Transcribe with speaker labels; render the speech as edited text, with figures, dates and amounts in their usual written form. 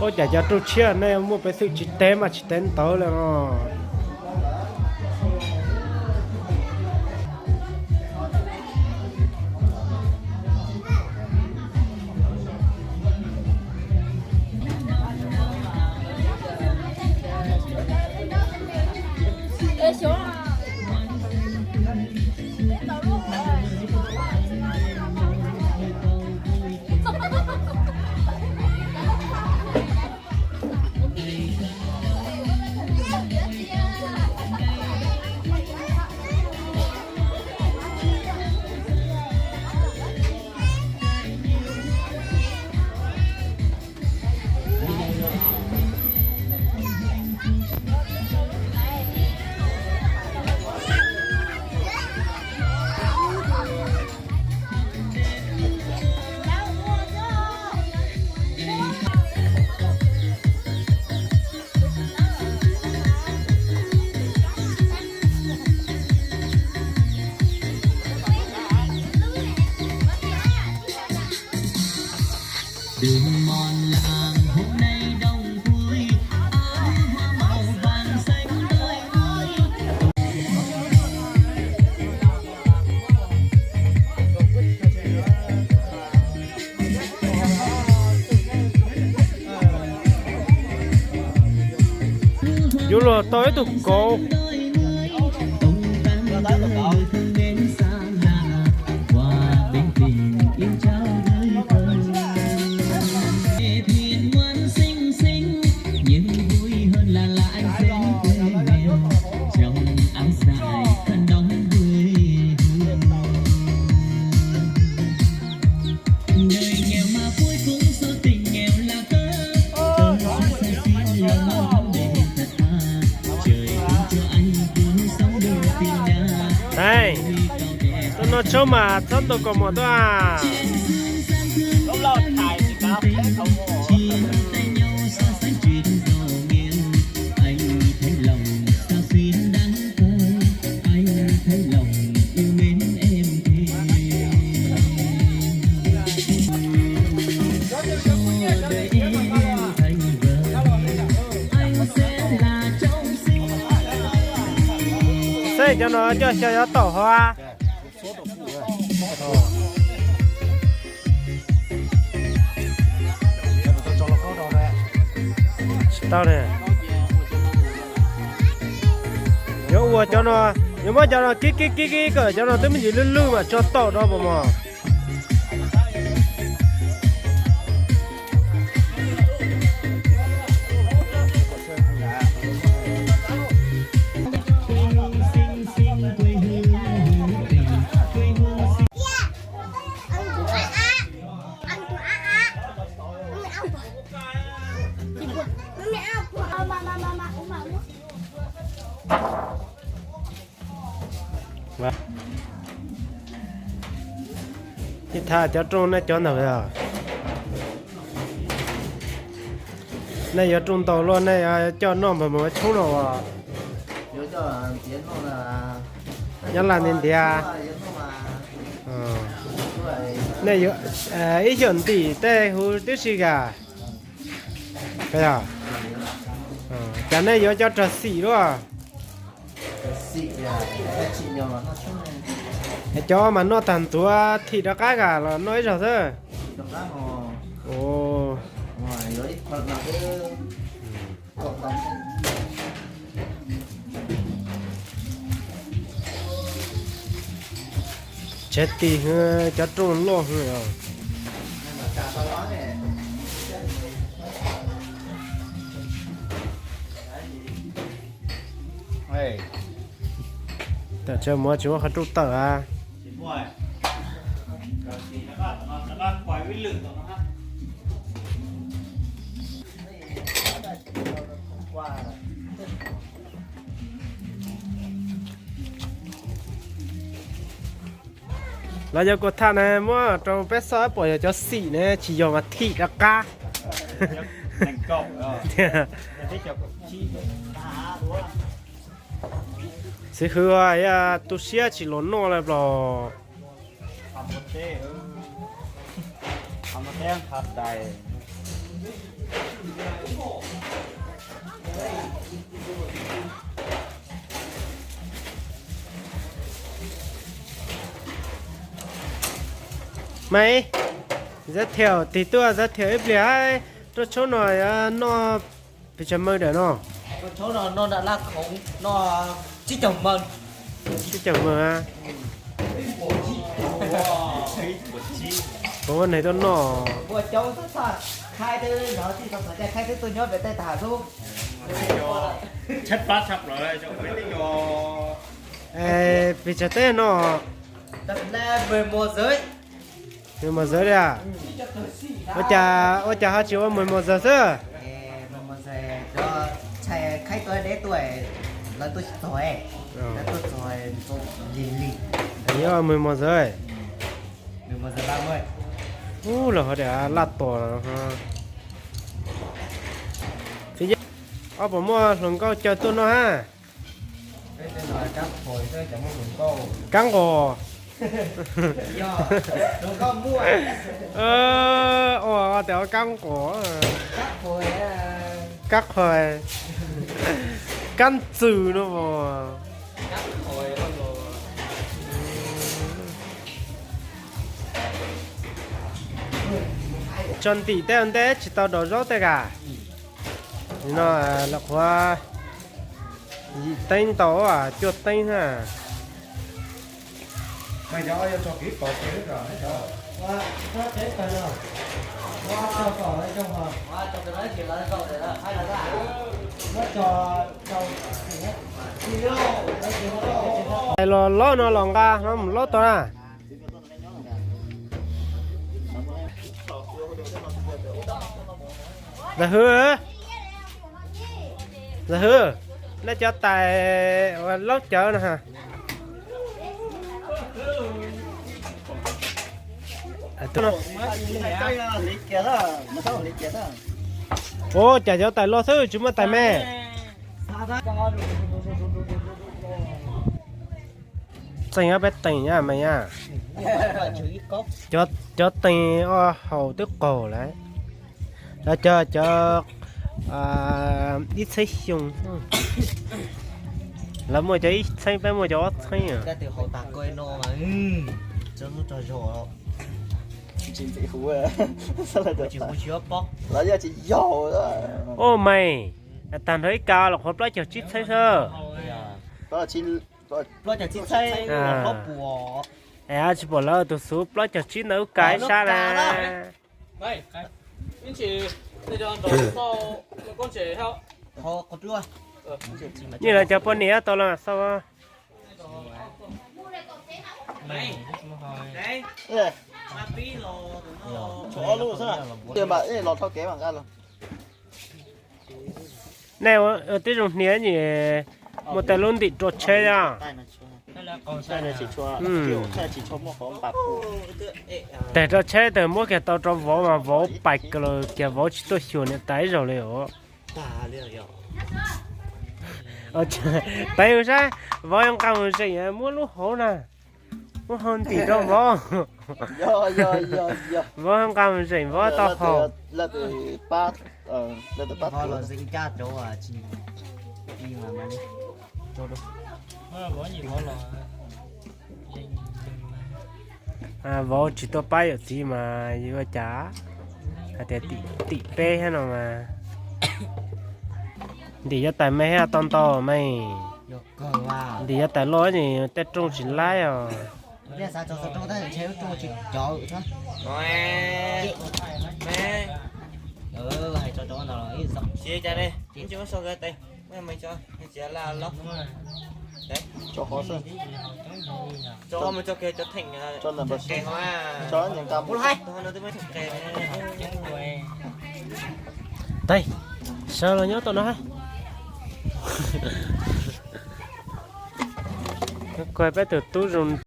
Speaker 1: có chả cho trâu chia này mua phải sự chỉ té mà chỉ té tới là nó
Speaker 2: đường mòn làng hôm nay đông vui áo hoa màu vàng xanh tươi vui.
Speaker 1: dù là tới tụi cô đây nó cho mà thân tôi còn một à
Speaker 3: lúc lâu thải thì cao không
Speaker 1: xây cho nó cho tổ hoa tao nè nhớ cho nó nhớ mà cho nó kí cỡ cho nó tới mình chỉ lư mà cho tổ đó mà thì tha cho trôn nó cho nào vậy này giờ trôn tàu luôn này cho nó mà chú nó à
Speaker 3: nhớ cho tiến nó là
Speaker 1: nhớ là nên thì này giờ ý chuẩn tỷ tê hú tiếp gì cả cái à cái này giờ cho trật xỉ luôn à
Speaker 3: xị à chị nhỏ nó
Speaker 1: cho mà nó thành tua thịt đó cá cả là nói rồi thôi
Speaker 3: trong đó hồ
Speaker 1: ồ
Speaker 3: ngoài dưới hoặc là cái cộng đồng
Speaker 1: chết thì cho trôn luôn rồiแต่เจ้ามัวชัวเขาตุ๊กตาอ่ะ
Speaker 3: ปล่อยไว้ลึกต่อนะครับ
Speaker 1: เราจะกดท่านะมัวตรงเป๊ะซ้อยปล่อยจะสีเนี่ยchỉ dùng mà thị là cá
Speaker 3: thành cộng rồi thích cho chi
Speaker 1: sẽ hứa ai tu sửa chỉ lớn nó là bỏ
Speaker 3: ทำมาแต้งขัดใด
Speaker 1: mày rất thiểu thì tôi rất thiểu ít lẽ tôi chỗ này nó bị chấm mơ để nó
Speaker 2: Con chó nó đã là khổng nó chỉ chồng mần.
Speaker 1: chứ chẳng mơ à con này tôi nó
Speaker 2: Của cháu rất thật. Khai thứ nó chỉ không phải khai thứ tôi nhớ về tay thả xuống.
Speaker 3: Chất phát sắp rồi cho mấy cái vô.
Speaker 1: ê bị chặt té nó
Speaker 2: Tập là 11 giới.
Speaker 1: nhưng mà giờ đây à ôi chà hai triệu 11 giờ xưa
Speaker 2: 11 giờ cho chạy khai tôi để tuổi là tôi tuổi. Là tôi tuổi tôi lì lì.
Speaker 1: nhớ 11 giờ ấy
Speaker 2: 11 giờ 30.
Speaker 1: là họ để lát tổ ha thì ở bộ mua lần câu chờ tôi nó ha
Speaker 2: Đây tôi nói các hồi tôi chẳng muốn dùng câu.
Speaker 1: căng gò
Speaker 2: Do đồ con mua.
Speaker 1: đéo căng cổ
Speaker 2: Các hồi
Speaker 1: cắt hồi căn từ nó vào
Speaker 2: các hồi nó rồi.
Speaker 1: chân tỷ tên thế chỉ tao đổ rót thế cả nó là khoa tên tao à chuột tên ha
Speaker 3: Mày cho kỹ cột cái rồi cho.
Speaker 2: Wow, nó chết rồi rồi. Wow, cho cỏ đấy trong hộp. Wow, cho cái đấy thì là cậu đấy đó. Hay là cái nó cho gì hết. Đi đâu? Đấy thì nó
Speaker 1: ai lo nó lòng ra nó không lo tao à là hứa nó cho tài lót chợ nè ha ô chả cho tài lo thứ chúng mà tài mẹ tình á bé tình nha mày nha cho tình hầu tức cổ đấy đó cho ít xây dùng là mua cho ít xây bé mua cho xây à
Speaker 2: cái từ hồ tạc coi nó mà cho nó trò rổ
Speaker 4: chính trị phú à sao lại được
Speaker 2: chỉ muốn chứa bóc
Speaker 4: là giờ chỉ giàu đó
Speaker 1: ô mày tàn thấy cao là khó lấy cho chít xây sơ
Speaker 4: đó là chỉ
Speaker 2: lo chả chỉ xây
Speaker 1: À.
Speaker 2: nó bùa
Speaker 1: chỉ bỏ lỡ tụi số lấy cho chít nấu cái
Speaker 2: nó
Speaker 1: xa
Speaker 2: cá đó.
Speaker 1: nè
Speaker 5: Đây, anh chị, đây cho đồ sau con trẻ theo.
Speaker 2: hồ có chưa
Speaker 1: như là cho bọn nía tao là sao á
Speaker 5: Này, đấy,
Speaker 4: ê
Speaker 5: ma túy lò,
Speaker 4: chỗ luôn sao tiền bạc ê lọt thao kế bằng ăn luôn
Speaker 1: này ở tí dùng nía gì một tài luôn bị trột chơi à
Speaker 5: hay là còn
Speaker 4: cái này chỉ cho kiểu cái chỉ cho một con bạc
Speaker 1: để cho chơi từ mỗi cái tao cho võ mà võ bạch rồi cái võ chỉ tôi hiểu này tái rồi liệu
Speaker 2: tà liền rồi
Speaker 1: tại vì sao võ em cao hơn gì mua lúc hổ nè mua hơn tỷ cho võ
Speaker 4: yo
Speaker 1: võ em cao hơn gì võ tao hổ
Speaker 4: là từ ba là từ ba
Speaker 2: ho là dính cha chỗ à chị đi mà đi chỗ đâu
Speaker 5: có gì có lò.
Speaker 1: võ chỉ tôi bay ở gì mà như chả để tỷ pe hay nào mà đi cho tại mấy ha to to mày
Speaker 2: yo cơ vào
Speaker 1: đi cho tại lối gì tết trung chỉ lái à
Speaker 2: bây giờ cho tôi thấy chéo cho chị chó thôi
Speaker 5: Mẹ, mẹ,
Speaker 2: hay cho nào ít dọc
Speaker 5: chia cho đây, chúng chưa sao cái tay, mày cho, mày chia là lóc, đấy,
Speaker 4: cho khó sơn
Speaker 5: cho mày cho kia cho thành
Speaker 4: cho là bớt
Speaker 5: kèn hoa,
Speaker 4: cho những cam
Speaker 5: một hai, thôi nó tôi mới thành kèn,
Speaker 1: đây sao là nhớ tao nói quay bé từ túi rừng